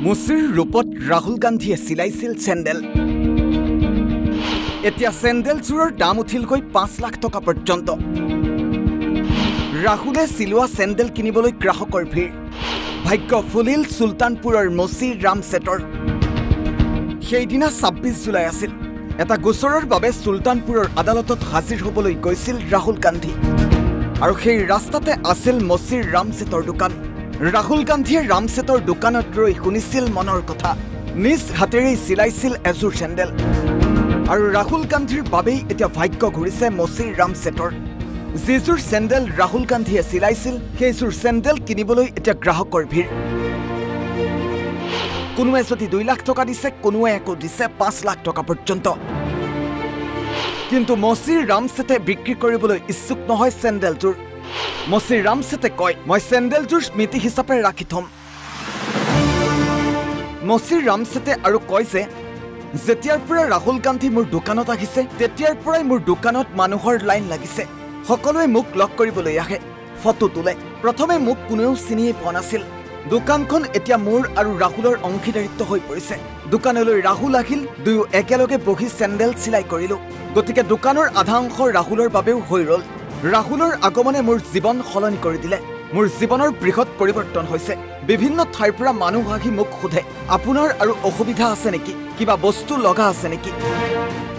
মুচিৰ ৰূপত ৰাহুল গান্ধীয়ে চিলাইছিল চেণ্ডেল। এতিয়া চেণ্ডেলযোৰৰ দাম উঠিলগৈ ৫ লাখ টকা পৰ্যন্ত। ৰাহুলে চিলোৱা চেণ্ডেল কিনিবলৈ গ্ৰাহকৰ ভিৰ। ভাগ্য ফুলিল চুলতানপুৰৰ মুচি ৰামছেটৰ। সেইদিনা ২৬ জুলাই আছিল। এটা গোচৰৰ বাবে চুলতানপুৰৰ আদালতত হাজিৰ হ'বলৈ গৈছিল ৰাহুল গান্ধী। আৰু সেই ৰাস্তাতে আছিল মুচিৰ ৰামছেটৰ দোকান। ৰাহুল গান্ধীয়ে ৰামছেটৰ দোকানত ৰৈ শুনিছিল মনৰ কথা। নিজ হাতেৰেই চিলাইছিল এযোৰ চেণ্ডেল। আৰু ৰাহুল গান্ধীৰ বাবেই এতিয়া ভাগ্য ঘূৰিছে মুচিৰ ৰামছেটৰ। যিযোৰ চেণ্ডেল ৰাহুল গান্ধীয়ে চিলাইছিল সেইযোৰ চেণ্ডেল কিনিবলৈ এতিয়া গ্ৰাহকৰ ভিৰ। কোনোৱে যদি ২ লাখ টকা দিছে, কোনোৱে একো দিছে ৫ লাখ টকা পৰ্যন্ত। কিন্তু মুচিৰ ৰামছেটে বিক্ৰী কৰিবলৈ ইচ্ছুক নহয় চেণ্ডেলযোৰ। মুচিৰ ৰামছেটে কয়, মই চেণ্ডেলযোৰ স্মৃতি হিচাপে ৰাখি থম। মুচিৰ ৰামছেটে আৰু কয় যে যেতিয়াৰ পৰা ৰাহুল গান্ধী মোৰ দোকানত আহিছে তেতিয়াৰ পৰাই মোৰ দোকানত মানুহৰ লাইন লাগিছে। সকলোৱে মোক লগ কৰিবলৈ আহে, ফটো তোলে। প্ৰথমে মোক কোনেও চিনিয়ে পোৱা নাছিল। দোকানখন এতিয়া মোৰ আৰু ৰাহুলৰ অংশীদাৰিত্ব হৈ পৰিছে। দোকানলৈ ৰাহুল আহিল, দুয়ো একেলগে বহি চেণ্ডেল চিলাই কৰিলো। গতিকে দোকানৰ আধা অংশ ৰাহুলৰ বাবেও হৈ ৰ'ল। ৰাহুলৰ আগমনে মোৰ জীৱন সলনি কৰি দিলে। মোৰ জীৱনৰ বৃহৎ পৰিৱৰ্তন হৈছে। বিভিন্ন ঠাইৰ পৰা মানুহ আহি মোক সোধে, আপোনাৰ আৰু অসুবিধা আছে নেকি, কিবা বস্তু লগা আছে নেকি।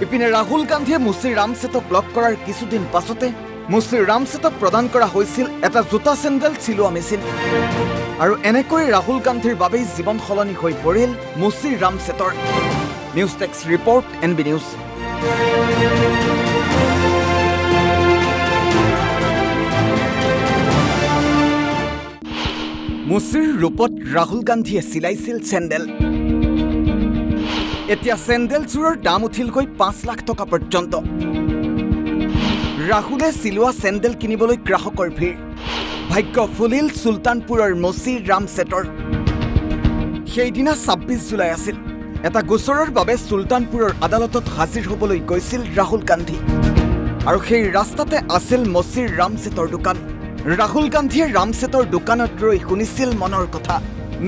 ইপিনে ৰাহুল গান্ধীয়ে মুচিৰ ৰামছেটক লগ কৰাৰ কিছুদিন পাছতে মুচিৰ ৰামছেটক প্ৰদান কৰা হৈছিল এটা জোতা চেণ্ডেল চিলোৱা মেচিন। আৰু এনেকৈ ৰাহুল গান্ধীৰ বাবেই জীৱন সলনি হৈ পৰিল মুচিৰ ৰামছেটৰ। News desk report NB news. মুচিৰ ৰূপত ৰাহুল গান্ধীয়ে চিলাইছিল চেণ্ডেল। এতিয়া চেণ্ডেলযোৰৰ দাম উঠিলগৈ ৫ লাখ টকা পৰ্যন্ত। ৰাহুলে চিলোৱা চেণ্ডেল কিনিবলৈ গ্ৰাহকৰ ভিৰ। ভাগ্য ফুলিল চুলতানপুৰৰ মুচি ৰামছেটৰ। সেইদিনা ২৬ জুলাই আছিল। এটা গোচৰৰ বাবে চুলতানপুৰৰ আদালতত হাজিৰ হ'বলৈ গৈছিল ৰাহুল গান্ধী। আৰু সেই ৰাস্তাতে আছিল মুচিৰ ৰামছেটৰ দোকান। ৰাহুল গান্ধীয়ে ৰামছেটৰ দোকানত ৰৈ শুনিছিল মনৰ কথা।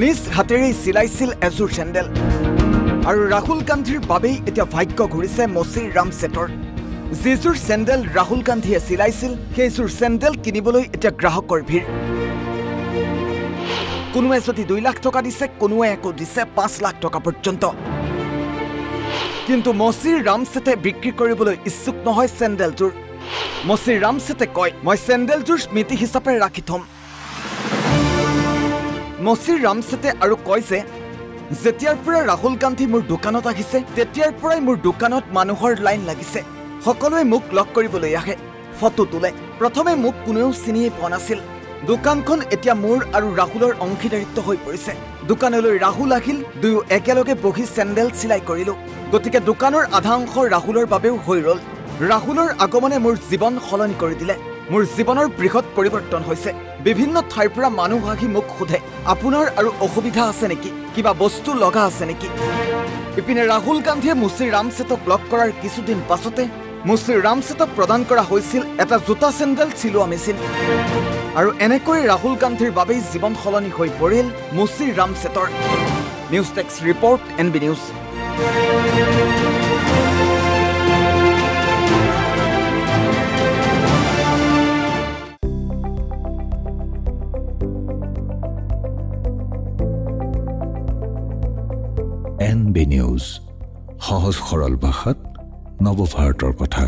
নিজ হাতেৰেই চিলাইছিল এযোৰ চেণ্ডেল। আৰু ৰাহুল গান্ধীৰ বাবেই এতিয়া ভাগ্য ঘূৰিছে মুচিৰ ৰামছেটৰ। যিযোৰ চেণ্ডেল ৰাহুল গান্ধীয়ে চিলাইছিল সেইযোৰ চেণ্ডেল কিনিবলৈ এতিয়া গ্ৰাহকৰ ভিৰ। কোনোৱে যদি ২ লাখ টকা দিছে, কোনোৱে একো দিছে ৫ লাখ টকা পৰ্যন্ত। কিন্তু মুচিৰ ৰামছেটে বিক্ৰী কৰিবলৈ ইচ্ছুক নহয় চেণ্ডেলযোৰ। মুচিৰ ৰামছেটে কয়, মই চেণ্ডেলযোৰ স্মৃতি হিচাপে ৰাখি থম। মুচিৰ ৰামছেটে আৰু কয় যে যেতিয়াৰ পৰা ৰাহুল গান্ধী মোৰ দোকানত আহিছে তেতিয়াৰ পৰাই মোৰ দোকানত মানুহৰ লাইন লাগিছে। সকলোৱে মোক লগ কৰিবলৈ আহে, ফটো তোলে। প্ৰথমে মোক কোনেও চিনিয়ে পোৱা নাছিল। দোকানখন এতিয়া মোৰ আৰু ৰাহুলৰ অংশীদাৰিত্ব হৈ পৰিছে। দোকানলৈ ৰাহুল আহিল, দুয়ো একেলগে বহি চেণ্ডেল চিলাই কৰিলো। গতিকে দোকানৰ আধা অংশ ৰাহুলৰ বাবেও হৈ ৰ'ল। ৰাহুলৰ আগমনে মোৰ জীৱন সলনি কৰি দিলে। মোৰ জীৱনৰ বৃহৎ পৰিৱৰ্তন হৈছে। বিভিন্ন ঠাইৰ পৰা মানুহ আহি মোক সোধে, আপোনাৰ আৰু অসুবিধা আছে নেকি, কিবা বস্তু লগা আছে নেকি। ইপিনে ৰাহুল গান্ধীয়ে মুচিৰ ৰামছেটক লগ কৰাৰ কিছুদিন পাছতে মুচিৰ ৰামছেটক প্ৰদান কৰা হৈছিল এটা জোতা চেণ্ডেল চিলোৱা মেচিন। আৰু এনেকৈ ৰাহুল গান্ধীৰ বাবেই জীৱন সলনি হৈ পৰিল মুচিৰ ৰামছেটৰ। News desk report NB news. NB news, সহজ সৰল ভাষাত নৱভাৰতৰ কথা।